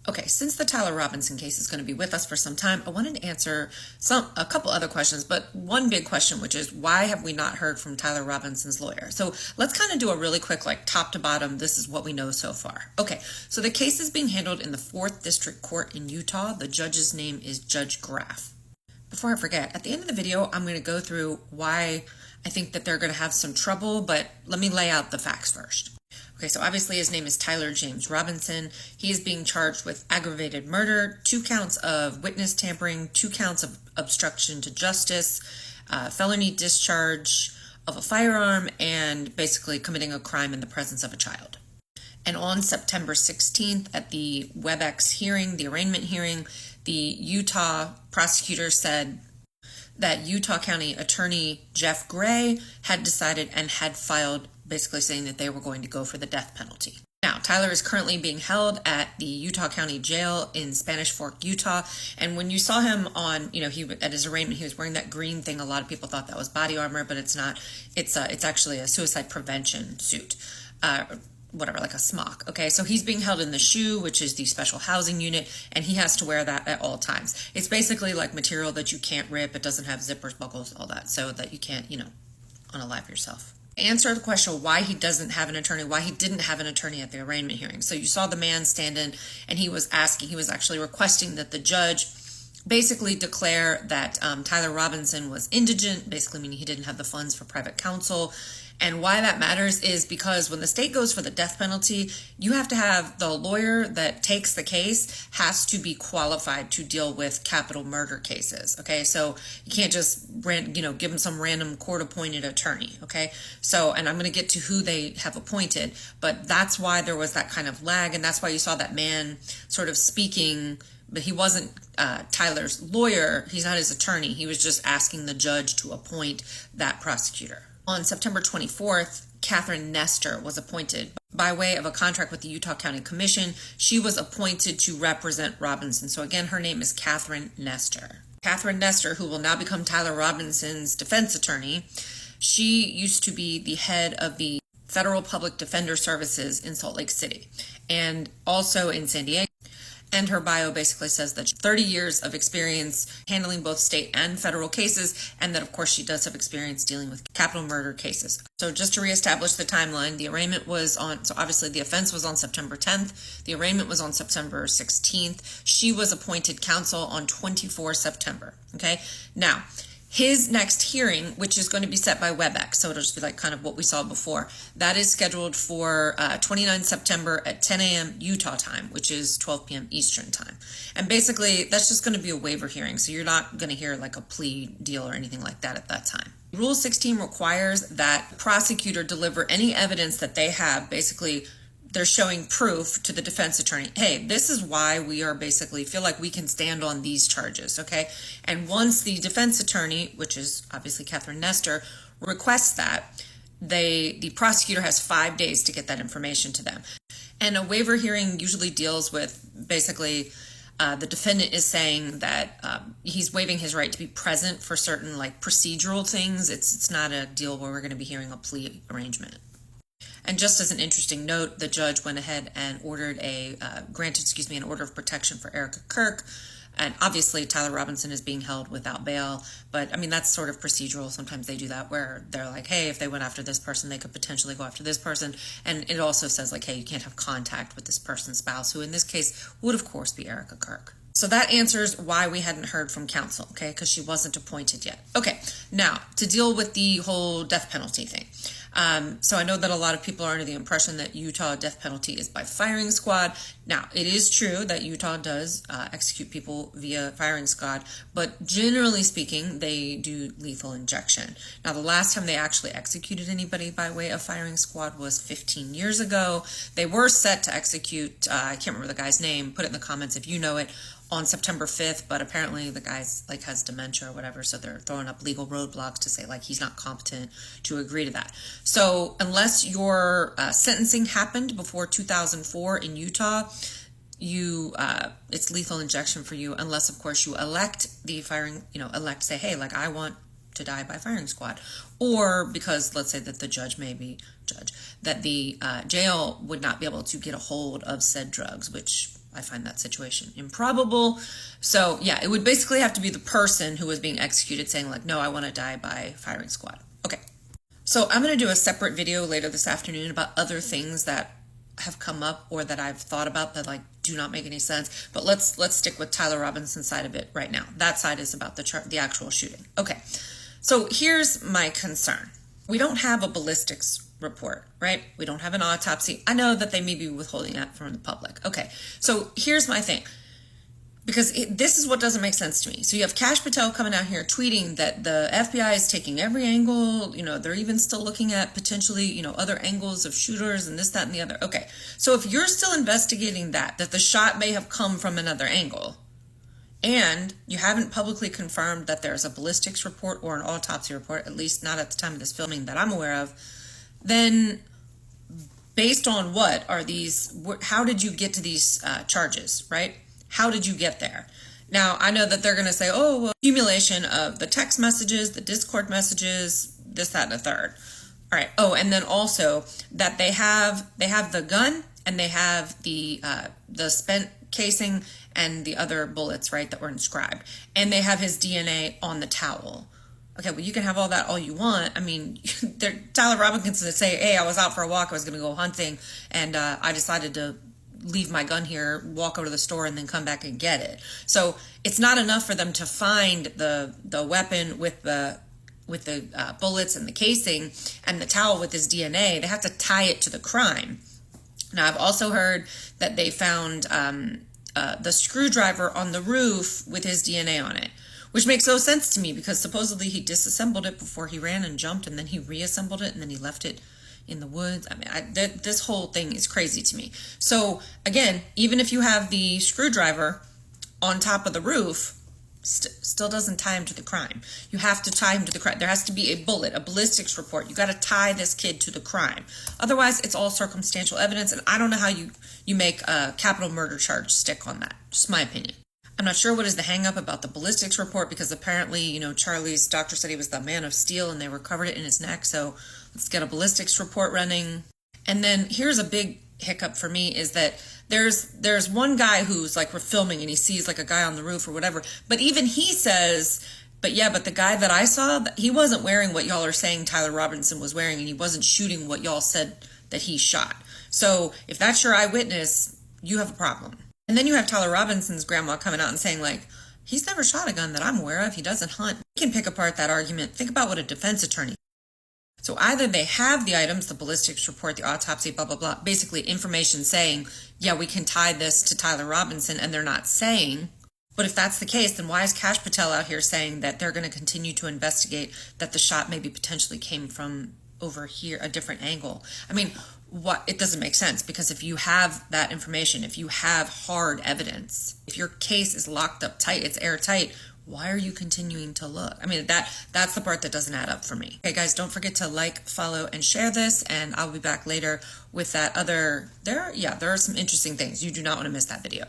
Okay, since the Tyler Robinson case is going to be with us for some time, I wanted to answer a couple other questions, but one big question, which is why have we not heard from Tyler Robinson's lawyer? So let's kind of do a really quick, like top to bottom, this is what we know so far. Okay, so the case is being handled in the 4th District Court in Utah. The judge's name is Judge Graff. Before I forget, at the end of the video, I'm going to go through why I think that they're going to have some trouble, but let me lay out the facts first. Okay, so obviously his name is Tyler James Robinson. He is being charged with aggravated murder, 2 counts of witness tampering, 2 counts of obstruction to justice, felony discharge of a firearm, and basically committing a crime in the presence of a child. And on September 16th at the WebEx hearing, the arraignment hearing, the Utah prosecutor said that Utah County Attorney Jeff Gray had decided and had filed basically saying that they were going to go for the death penalty. Now, Tyler is currently being held at the Utah County Jail in Spanish Fork, Utah. And when you saw him on, at his arraignment, he was wearing that green thing. A lot of people thought that was body armor, but it's not. It's actually a suicide prevention suit. Whatever, like a smock. Okay, so he's being held in the SHU, which is the special housing unit, and he has to wear that at all times. It's basically like material that you can't rip. It doesn't have zippers, buckles, all that, so that you can't, unalive yourself. Answer the question why he doesn't have an attorney, why he didn't have an attorney at the arraignment hearing. So you saw the man stand in, and he was actually requesting that the judge basically declare that Tyler Robinson was indigent, basically meaning he didn't have the funds for private counsel. And why that matters is because when the state goes for the death penalty, you have to have the lawyer that takes the case has to be qualified to deal with capital murder cases. Okay, so you can't just give them some random court-appointed attorney. Okay, so and I'm going to get to who they have appointed, but that's why there was that kind of lag, and that's why you saw that man sort of speaking. But he wasn't Tyler's lawyer. He's not his attorney. He was just asking the judge to appoint that prosecutor. On September 24th, Catherine Nestor was appointed by way of a contract with the Utah County Commission. She was appointed to represent Robinson. So again, her name is Catherine Nestor. Catherine Nestor, who will now become Tyler Robinson's defense attorney, she used to be the head of the Federal Public Defender Services in Salt Lake City and also in San Diego. And her bio basically says that 30 years of experience handling both state and federal cases, and that, of course, she does have experience dealing with capital murder cases. So just to reestablish the timeline, the arraignment so obviously the offense was on September 10th. The arraignment was on September 16th. She was appointed counsel on 24 September. Okay? Now, his next hearing, which is going to be set by WebEx, so it'll just be like kind of what we saw before, that is scheduled for 29 September at 10 a.m. Utah time, which is 12 p.m. Eastern time. And basically, that's just going to be a waiver hearing, so you're not going to hear like a plea deal or anything like that at that time. Rule 16 requires that the prosecutor deliver any evidence that they have. Basically, they're showing proof to the defense attorney. Hey, this is why we are basically feel like we can stand on these charges, okay? And once the defense attorney, which is obviously Catherine Nestor, requests that, the prosecutor has 5 days to get that information to them. And a waiver hearing usually deals with basically the defendant is saying that he's waiving his right to be present for certain like procedural things. It's not a deal where we're going to be hearing a plea arrangement. And just as an interesting note, the judge went ahead and ordered granted an order of protection for Erica Kirk. And obviously Tyler Robinson is being held without bail. But I mean, that's sort of procedural. Sometimes they do that where they're like, hey, if they went after this person, they could potentially go after this person. And it also says like, hey, you can't have contact with this person's spouse, who in this case would of course be Erica Kirk. So that answers why we hadn't heard from counsel, okay, because she wasn't appointed yet. Okay, now to deal with the whole death penalty thing. So I know that a lot of people are under the impression that Utah death penalty is by firing squad. Now, it is true that Utah does execute people via firing squad, but generally speaking, they do lethal injection. Now, the last time they actually executed anybody by way of firing squad was 15 years ago. They were set to execute, I can't remember the guy's name, put it in the comments if you know it, on September 5th, but apparently the guy's like has dementia or whatever, so they're throwing up legal roadblocks to say like he's not competent to agree to that. So unless your sentencing happened before 2004 in Utah, it's lethal injection for you, unless of course you elect say, hey, like I want to die by firing squad, or because let's say that the judge that the jail would not be able to get a hold of said drugs, which I find that situation improbable. So yeah, it would basically have to be the person who was being executed saying like, no, I want to die by firing squad. Okay. So I'm going to do a separate video later this afternoon about other things that have come up or that I've thought about that like do not make any sense. But let's stick with Tyler Robinson's side of it right now. That side is about the actual shooting. Okay. So here's my concern. We don't have a ballistics report, right? We don't have an autopsy. I know that they may be withholding that from the public. Okay. So here's my thing. Because this is what doesn't make sense to me. So you have Kash Patel coming out here tweeting that the FBI is taking every angle, they're even still looking at potentially, other angles of shooters and this, that, and the other. Okay, so if you're still investigating that the shot may have come from another angle, and you haven't publicly confirmed that there's a ballistics report or an autopsy report, at least not at the time of this filming that I'm aware of, then based on what are these, how did you get to these charges, right? How did you get there? Now, I know that they're going to say, oh, well, accumulation of the text messages, the Discord messages, this, that, and the third. All right. Oh, and then also that they have the gun and they have the spent casing and the other bullets, right, that were inscribed. And they have his DNA on the towel. Okay, well, you can have all that all you want. I mean, Tyler Robinson to say, hey, I was out for a walk, I was going to go hunting, and I decided to leave my gun here, walk over to the store, and then come back and get it. So it's not enough for them to find the weapon with the bullets and the casing and the towel with his DNA. They have to tie it to the crime. Now, I've also heard that they found the screwdriver on the roof with his DNA on it, which makes no sense to me because supposedly he disassembled it before he ran and jumped, and then he reassembled it, and then he left it in the woods. I mean, this whole thing is crazy to me. So again, even if you have the screwdriver on top of the roof, still doesn't tie him to the crime. You have to tie him to the crime. There has to be a bullet, a ballistics report. You got to tie this kid to the crime. Otherwise, it's all circumstantial evidence, and I don't know how you make a capital murder charge stick on that. Just my opinion. I'm not sure what is the hang up about the ballistics report because apparently, Charlie's doctor said he was the man of steel and they recovered it in his neck. So let's get a ballistics report running. And then here's a big hiccup for me is that there's one guy who's like we're filming and he sees like a guy on the roof or whatever. But even he says, but the guy that I saw, he wasn't wearing what y'all are saying Tyler Robinson was wearing, and he wasn't shooting what y'all said that he shot. So if that's your eyewitness, you have a problem. And then you have Tyler Robinson's grandma coming out and saying, like, he's never shot a gun that I'm aware of. He doesn't hunt. We can pick apart that argument. Think about what a defense attorney. So either they have the items, the ballistics report, the autopsy, blah, blah, blah, basically information saying, yeah, we can tie this to Tyler Robinson, and they're not saying. But if that's the case, then why is Kash Patel out here saying that they're going to continue to investigate that the shot maybe potentially came from over here, a different angle? I mean, it doesn't make sense because if you have that information, if you have hard evidence, if your case is locked up tight, it's airtight, why are you continuing to look? I mean, that's the part that doesn't add up for me. Okay, guys, don't forget to like, follow, and share this, and I'll be back later with that other, there are some interesting things. You do not want to miss that video.